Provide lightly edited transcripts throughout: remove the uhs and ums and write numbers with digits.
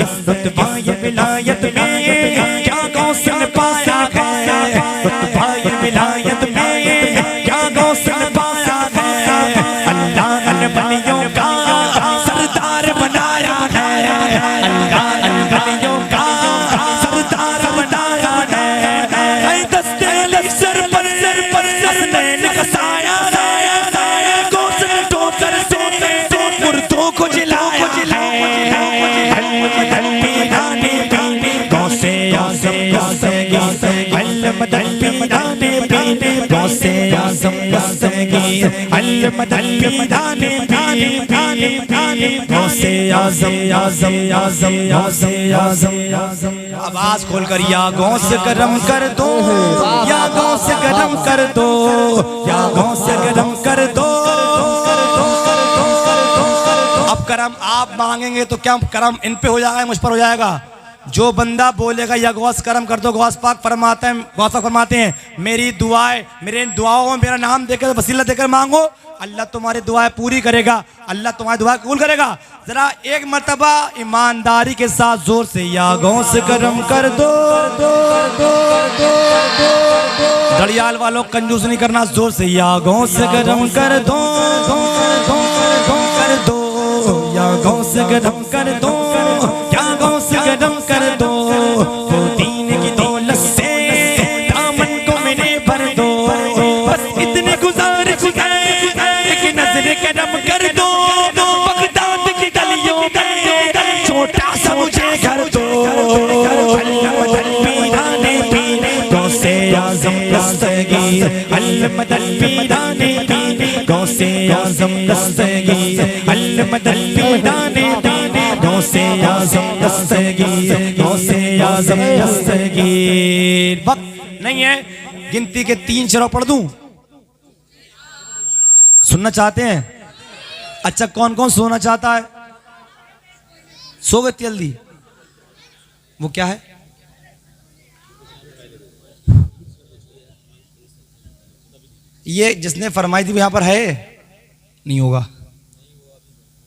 रुतबा ये विलायत में क्या गौस ने पाया है, रुतबा ये विलायत में क्या गौस ने पाया है। अल्लाह ने बलियों का सरदार बनाया है, अल्लाह ने बलियों का सरदार बनाया है। दस्ते लश्कर पर हसनैन का साया, गौस ने ठोकर से मुर्दों को जिलाया है। गौसे आज़म दस्तगीर अल मदद पीराने पीने, गौसे आज़म दस्तगीर अल मदद पीराने पीने, गौसे आज़म आज़म आज़म आज़म आज़म आज़म। आवाज खोलकर या गौस करम कर दो, या गौस करम कर दो, या गौस करम कर दो। अब करम आप मांगेंगे तो क्या करम इन पे हो जाएगा, मुझ पर हो जाएगा? जो बंदा बोलेगा या गौस करम कर दो, गौस पाक फरमाते हैं मेरी दुआएं, मेरे दुआओं में मेरा नाम देकर वसीला देकर मांगो, अल्लाह तुम्हारी दुआएं पूरी करेगा, अल्लाह तुम्हारी दुआ कबूल करेगा। जरा एक मर्तबा ईमानदारी के साथ जोर से या गौस करम कर दो। घड़ियाल वालों कंजूस नहीं करना, जोर से या गौस करम कर दो, कर दो या गौस करम कर दो, या गौस करम कर दो। वो दीन की दौलत से दामन को मेरे भर दो, बस इतने गुजारिश है कि नजर करम कर दो। बगदाद की गलियों में छोटा सा मुझे घर दो। गौसे आज़म दस्तगीर अल मदद पीराने पीने, गौसे आज़म दस्तगीर अल मदद पीराने पीने, गौसे आज़म दस्तगीर, गौसे आज़म दस्तगीर। वक्त नहीं है, गिनती के 3 शेरों पढ़ दूं? सुनना चाहते हैं? अच्छा कौन कौन सोना चाहता है? सो गए जल्दी? वो क्या है? ये जिसने फरमाई थी यहाँ पर है नहीं होगा?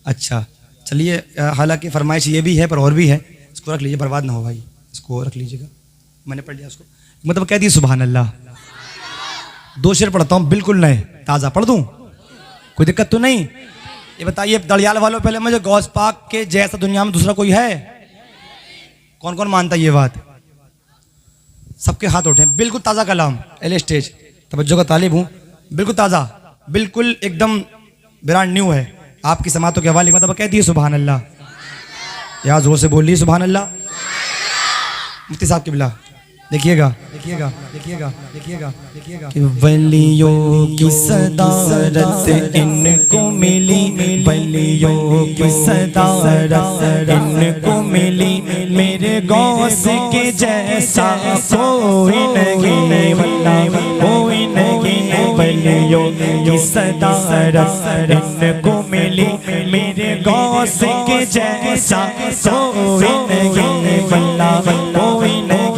अच्छा चलिए, हालांकि फरमाइश ये भी है पर और भी है, इसको रख लीजिए, बर्बाद ना हो भाई, इसको रख लीजिएगा। मैंने पढ़ लिया उसको, मतलब कह दी सुभान अल्लाह। 2 शेर पढ़ता हूँ बिल्कुल नए ताज़ा, पढ़ दूँ? कोई दिक्कत तो नहीं? ये बताइए दड़ियाल वालों, पहले मुझे गौस पाक के जैसा दुनिया में दूसरा कोई है? कौन कौन मानता है ये बात? सबके हाथ उठे। बिल्कुल ताज़ा कलाम, एल स्टेज, तवज्जो का तालिब हूँ, बिल्कुल ताज़ा, बिल्कुल एकदम ब्रांड न्यू है, आपकी समातों के हवाले। मतलब कहती है सुभान अल्लाह, या जोर से बोलिए सुभान अल्लाह। मुफ्ती साहब की बिला देखिएगा, देखिएगा, देखिएगा, देखिएगा, देखिएगा कि वलियों की सदारत इनको मिली, वलियों की सदारत इनको मिली, मेरे गौस के जैसा कोई नहीं, वल्लाह कोई नहीं। वलियों की सदारत इनको मिली, मेरे गौस के जैसा कोई नहीं, वल्लाह कोई नहीं।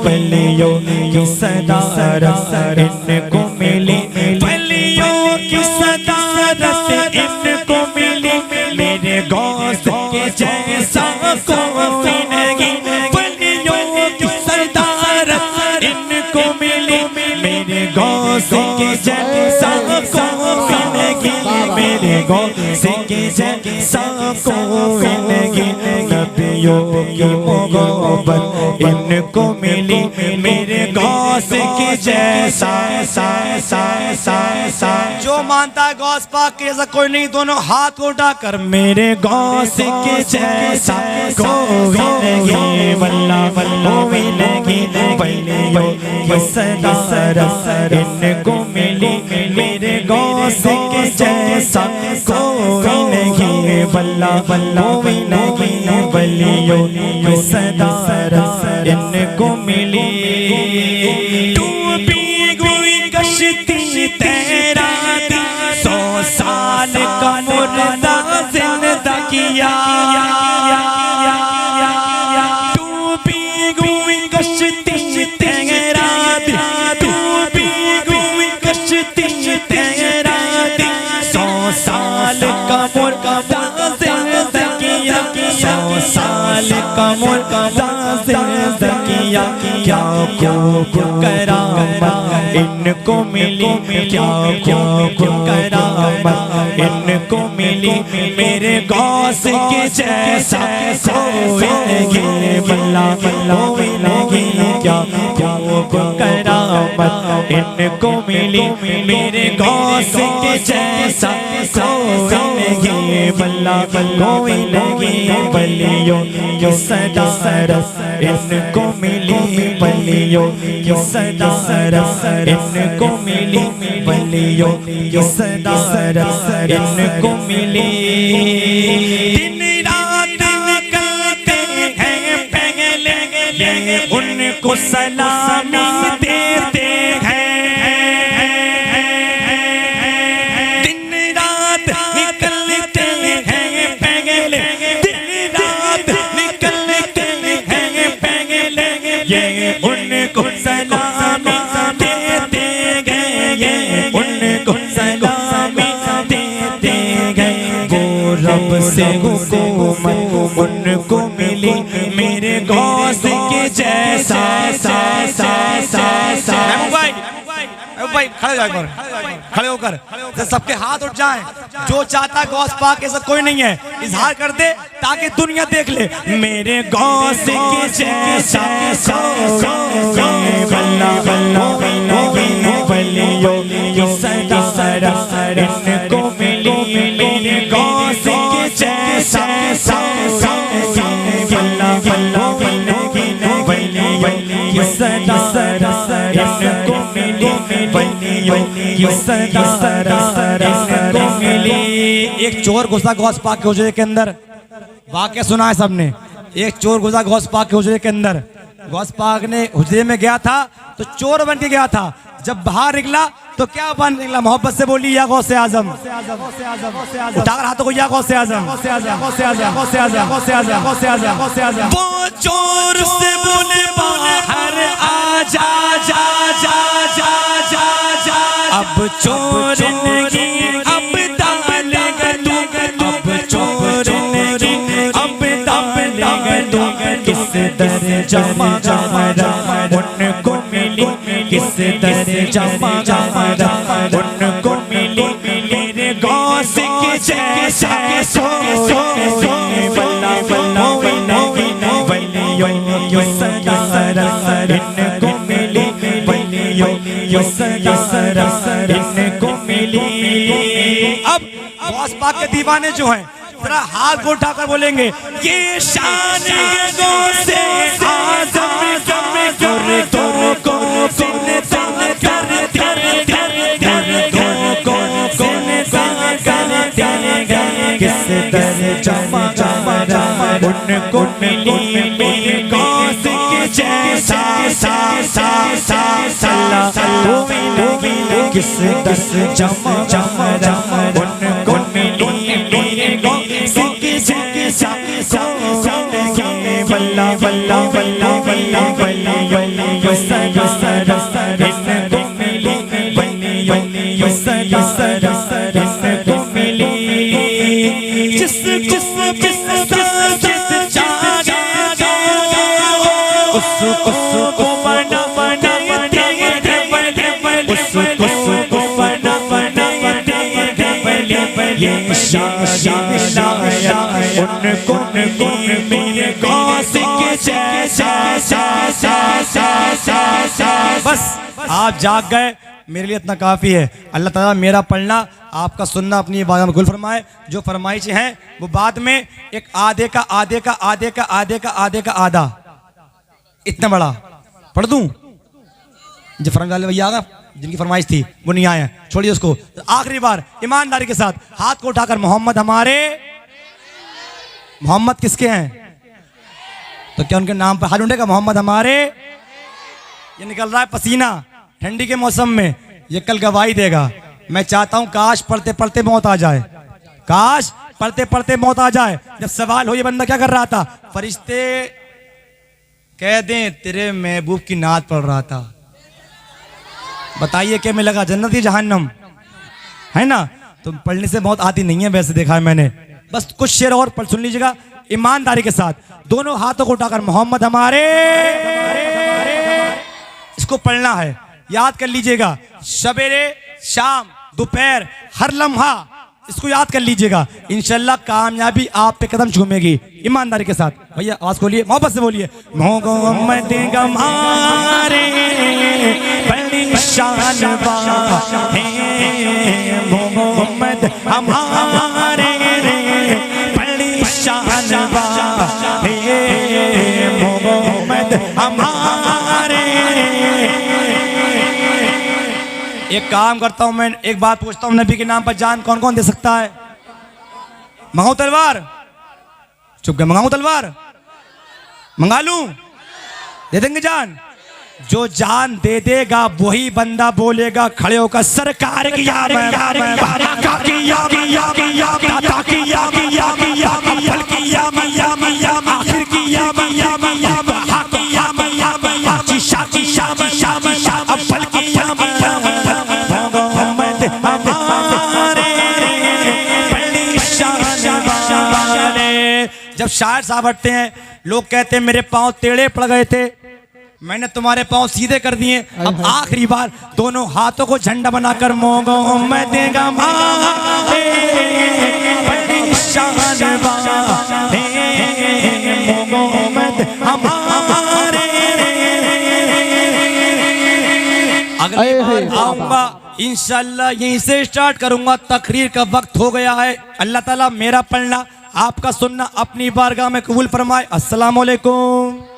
वलियों की सदारत इनको मिली, वलियों की सदारत इनको मिली, मेरे गौस के जैसा कोई नहीं। वलियों की सदारत इनको मिली, मेरे गौस के जैसा कोई नहीं, मेरे गौस के जैसा कोई नहीं। नबियों की मोहब्बत इनको मिली, मेरे गौस के जैसा। जो मानता है गौस पाक के जैसा कोई नहीं, दोनों हाथ उठाकर मेरे गौस के जैसा कोई नहीं, वल्लाह कोई नहीं। वलियों की सदारत इनको मिली, मेरे गौस के जैसा कोई नहीं, वल्लाह कोई नहीं। वलियों की सदारत इनको मिली, डूबी हुई कश्ती तेरा 100 साल का मुर्दा जिंदा किया, डूबी हुई कश्ती तेरा, डूबी हुई कश्ती तेरा 100 साल का मुर्दा जिंदा किया, 100 साल साल का ज़िंदगियाँ क्या खूब करामत इनको मिली, क्या खूब करामत इनको मिली। मेरे गौस के जैसा कोई नहीं बल्ला कोई नहीं, क्या खूब करामत इनको मिली। मेरे गौस के जैसा कोई नहीं बल्ला कोई नहीं। बलियों की सदा सरस इनको मिली, बलियों की सदा सरस इनको मिली, बलियों की सदा सरस इनको मिली। दिन रात निकलते हैं पहले उनको सलामी देते हैं। उनको सलामी देते गए, उनको सलामी देते गए। वो रब से हुकूमत उनको मिली, मेरे गौस के जैसा भाई खड़े हो जाओ, खड़े होकर सबके हाथ उठ जाएं। जो चाहता गौस पाक ऐसा कोई नहीं है, इजहार कर दे ताकि दुनिया देख ले। मेरे गौस के जैसा बल्ला बल्ला बलियों की सदा सरस इनको मिली। मेरे गौस के जैसा बल्ला बल्ला बलियों की सदा सरस इनको मिली, बलियों की सदा सरस इनको मिली। एक चोर घुसा गौस पाक के हुजरे के अंदर, वाक़या सुना है सबने। एक चोर घुसा गौस पाक के हुजरे के अंदर, गौस पाक ने हुजरे में गया था तो चोर बन के गया था। जब बाहर निकला तो क्या बन निकला? मोहब्बत से बोली या गौसे आजम, उठाकर हाथों को या गौसे आजम। वो चोर से बोले बाहर आ जा जा जा जा जा जा। अब चोर नहीं अब दाल गलू, अब चोर नहीं अब दाल गलू। किस दर जमा उनको मिली, किस दर जमा उनको मिली। मेरे गौस के जैसा बल्ला बल्ला बलियों की सदा सरस इनको मिली, बलियों की सदा सरस इनको मिली। अब गौस पाक के दीवाने जो हैं जरा हाथ को उठाकर बोलेंगे, ये शान गौसे आज़म किस दर जमा उनको मिली। मेरे गौस के जैसा किस दस जमा उनको मिली। मेरे गौस के जैसा बल्ला बल्ला बल्ला बल्ला बलियों सदा सरस इनको मिली, बलियों सदा सरस इनको मिली। जिस जिस जिस जिस जागे उसको बना बना उसको बना बना ये शाया उनको मेरे गौस के जैसा। बस आप जाग गए, मेरे लिए इतना काफ़ी है। अल्लाह ताला मेरा पढ़ना आपका सुनना अपनी इबादत में गुल फरमाए। जो फरमाइशें हैं वो बाद में एक आधे का आधे का आधे का आधे का आधे का आधा इतना बड़ा पढ़ दूं। जो फरमान वाले भैया आगा जिनकी फरमाइश थी वो नहीं आए, छोड़िए उसको। तो आखिरी बार ईमानदारी के साथ हाथ को उठाकर मोहम्मद हमारे, मोहम्मद किसके हैं? तो क्या उनके नाम पर हाथ उठेगा? मोहम्मद हमारे। ये निकल रहा है पसीना ठंडी के मौसम में, ये कल गवाही देगा। मैं चाहता हूं काश पढ़ते पढ़ते मौत आ जाए, काश पढ़ते पढ़ते मौत आ जाए। जब सवाल हो ये बंदा क्या कर रहा था, फरिश्ते कह दें तेरे महबूब की नात पढ़ रहा था। बताइए क्या मिलेगा, जन्नत या जहन्नम? है ना। तो पढ़ने से मौत आती नहीं है वैसे, देखा है मैंने। बस कुछ शेर और पढ़ सुन लीजिएगा, ईमानदारी के साथ दोनों हाथों को उठाकर मोहम्मद हमारे, इसको पढ़ना है, याद कर लीजिएगा। सवेरे, शाम, दोपहर, हर लम्हा इसको याद कर लीजिएगा। इंशाल्लाह कामयाबी आप पे कदम चूमेगी। ईमानदारी के साथ भैया आवाज खोलिए, मोहब्बत से बोलिए। मोहम्मद हमारे बड़ी शान है, मोहम्मद हमारे बड़ी शान है, मोहम्मद हमारे। एक काम करता हूं मैं, एक बात पूछता हूं, नबी के नाम पर जान कौन कौन दे सकता है? मंगाऊं तलवार? चुप गए, मंगाऊं तलवार? मंगा लूं? दे देंगे जान? जो जान दे देगा वही बंदा बोलेगा खड़े होकर सरकार किया मैं, बाबा किया किया किया दादा किया किया किया अव्वल किया मैया मैया आखिर किया मैया मैया बहा किया मैया मैया शीशा शीशा शीशा शीशा अव्वल किया मैया मोहम्मद हमारे बड़ी शान वाले। जब शायर साहब हटते हैं, लोग कहते हैं मेरे पांव टेढ़े पड़ गए थे, मैंने तुम्हारे पांव सीधे कर दिए। अब आखिरी बार दोनों हाथों को झंडा बनाकर मोहम्मद हमारे बड़ी शान वाले, मोहम्मद हमारे। अगली बार आऊंगा इंशाल्लाह, यहीं से स्टार्ट करूंगा। तकरीर का वक्त हो गया है। अल्लाह ताला मेरा पढ़ना, आपका सुनना अपनी बारगाह में कबूल फरमाए। अस्सलाम वालेकुम।